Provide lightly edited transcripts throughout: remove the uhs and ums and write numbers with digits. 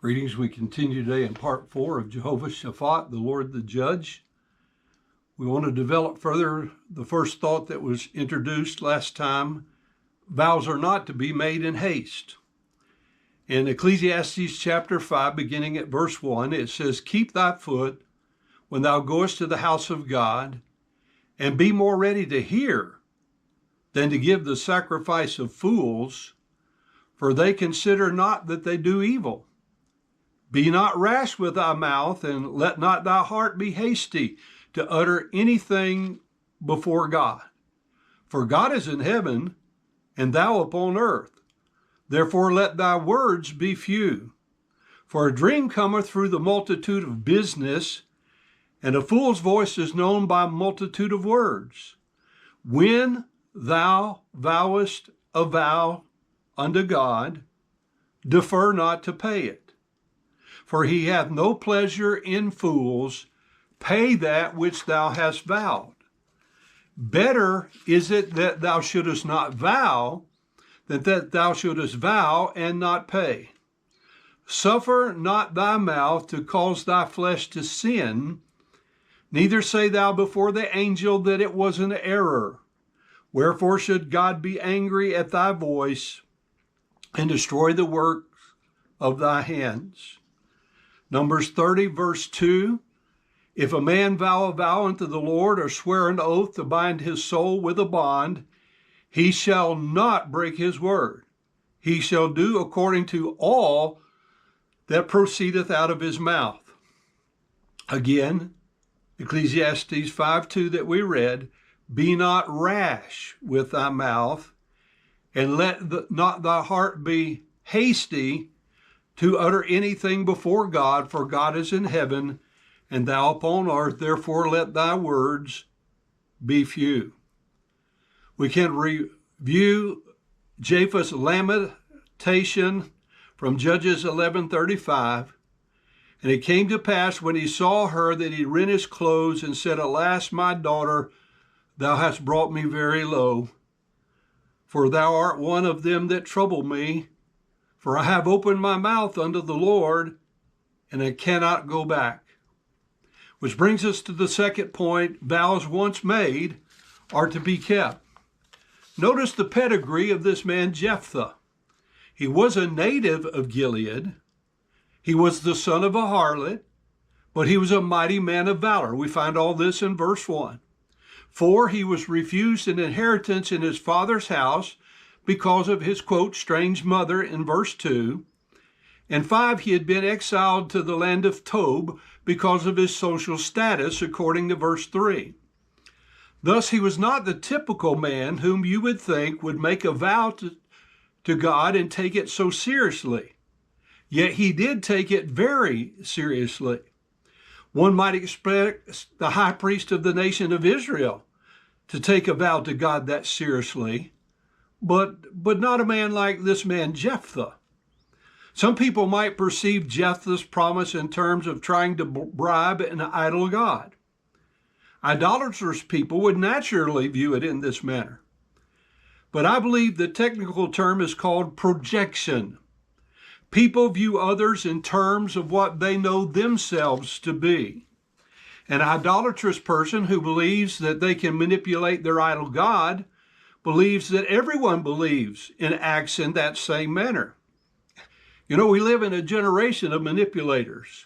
Greetings. We continue today in part 4 of Jehovah Shaphat, the Lord the Judge. We want to develop further the first thought that was introduced last time. Vows are not to be made in haste. In Ecclesiastes chapter 5, beginning at verse 1, it says, "Keep thy foot when thou goest to the house of God, and be more ready to hear than to give the sacrifice of fools, for they consider not that they do evil. Be not rash with thy mouth, and let not thy heart be hasty to utter anything before God. For God is in heaven, and thou upon earth. Therefore let thy words be few. For a dream cometh through the multitude of business, and a fool's voice is known by multitude of words. When thou vowest a vow unto God, defer not to pay it. For he hath no pleasure in fools. Pay that which thou hast vowed. Better is it that thou shouldest not vow than that thou shouldest vow and not pay. Suffer not thy mouth to cause thy flesh to sin, neither say thou before the angel that it was an error. Wherefore should God be angry at thy voice and destroy the works of thy hands?" Numbers 30, verse 2, "If a man vow a vow unto the Lord, or swear an oath to bind his soul with a bond, he shall not break his word. He shall do according to all that proceedeth out of his mouth." Again, Ecclesiastes 5:2 that we read, "Be not rash with thy mouth, and let not thy heart be hasty to utter anything before God, for God is in heaven, and thou upon earth. Therefore let thy words be few." We can review Jephthah's lamentation from Judges 11:35. "And it came to pass when he saw her that he rent his clothes and said, Alas, my daughter, thou hast brought me very low. For thou art one of them that trouble me. For I have opened my mouth unto the Lord, and I cannot go back." Which brings us to the second point: vows once made are to be kept. Notice the pedigree of this man Jephthah. He was a native of Gilead. He was the son of a harlot, but he was a mighty man of valor. We find all this in verse 1. 4, he was refused an inheritance in his father's house because of his, quote, strange mother in verse 2. And 5, he had been exiled to the land of Tob because of his social status, according to verse 3. Thus, he was not the typical man whom you would think would make a vow to God and take it so seriously. Yet he did take it very seriously. One might expect the high priest of the nation of Israel to take a vow to God that seriously, but not a man like this man Jephthah. Some people might perceive Jephthah's promise in terms of trying to bribe an idol god. Idolatrous people would naturally view it in this manner. But I believe the technical term is called projection. People view others in terms of what they know themselves to be. An idolatrous person who believes that they can manipulate their idol god believes that everyone believes and acts in that same manner. You know, we live in a generation of manipulators.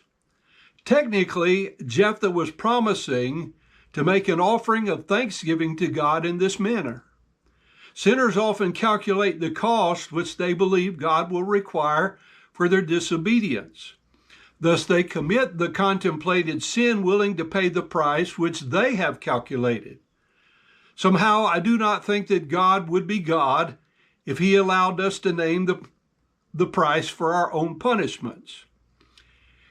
Technically, Jephthah was promising to make an offering of thanksgiving to God in this manner. Sinners often calculate the cost which they believe God will require for their disobedience. Thus, they commit the contemplated sin willing to pay the price which they have calculated. Somehow, I do not think that God would be God if he allowed us to name the price for our own punishments.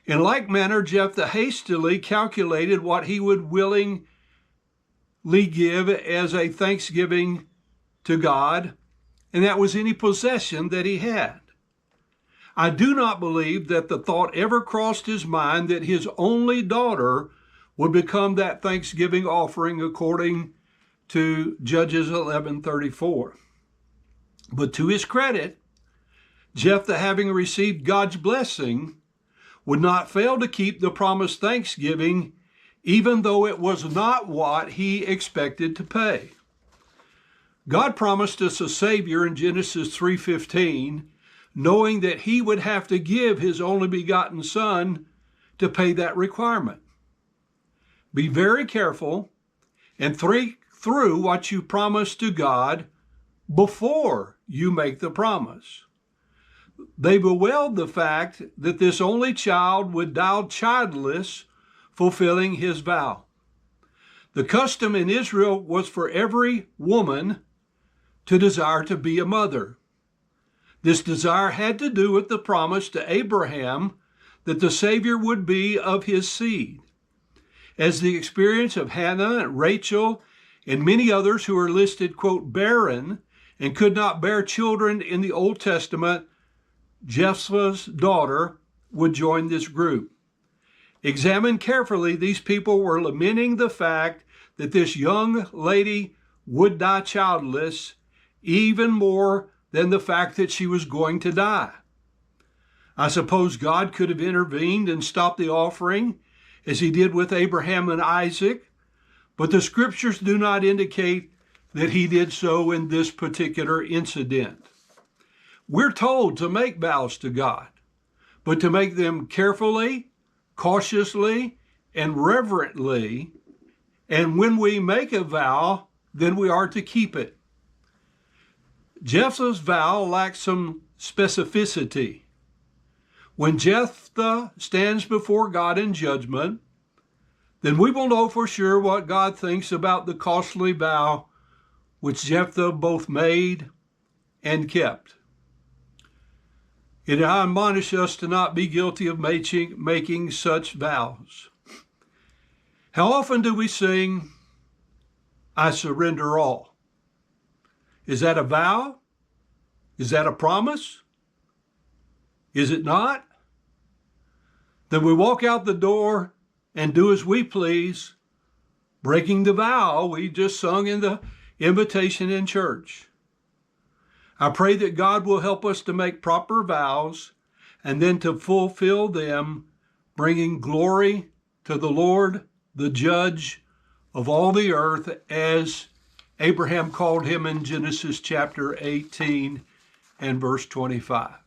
In like manner, Jephthah hastily calculated what he would willingly give as a thanksgiving to God, and that was any possession that he had. I do not believe that the thought ever crossed his mind that his only daughter would become that thanksgiving offering, according to Judges 11:34. But to his credit, Jephthah, having received God's blessing, would not fail to keep the promised thanksgiving, even though it was not what he expected to pay. God promised us a Savior in Genesis 3:15, knowing that he would have to give his only begotten Son to pay that requirement. Be very careful and think through what you promise to God before you make the promise. They bewailed the fact that this only child would die childless, fulfilling his vow. The custom in Israel was for every woman to desire to be a mother. This desire had to do with the promise to Abraham that the Savior would be of his seed. As the experience of Hannah and Rachel and many others who are listed, quote, barren and could not bear children in the Old Testament, Jephthah's daughter would join this group. Examined carefully, these people were lamenting the fact that this young lady would die childless, even more than the fact that she was going to die. I suppose God could have intervened and stopped the offering, as he did with Abraham and Isaac, but the scriptures do not indicate that he did so in this particular incident. We're told to make vows to God, but to make them carefully, cautiously, and reverently. And when we make a vow, then we are to keep it. Jephthah's vow lacks some specificity. When Jephthah stands before God in judgment, then we will know for sure what God thinks about the costly vow which Jephthah both made and kept. It admonishes us to not be guilty of making such vows. How often do we sing, I surrender all? Is that a vow? Is that a promise? Is it not? Then we walk out the door and do as we please, breaking the vow we just sung in the invitation in church. I pray that God will help us to make proper vows and then to fulfill them, bringing glory to the Lord, the judge of all the earth, as Abraham called him in Genesis chapter 18 and verse 25.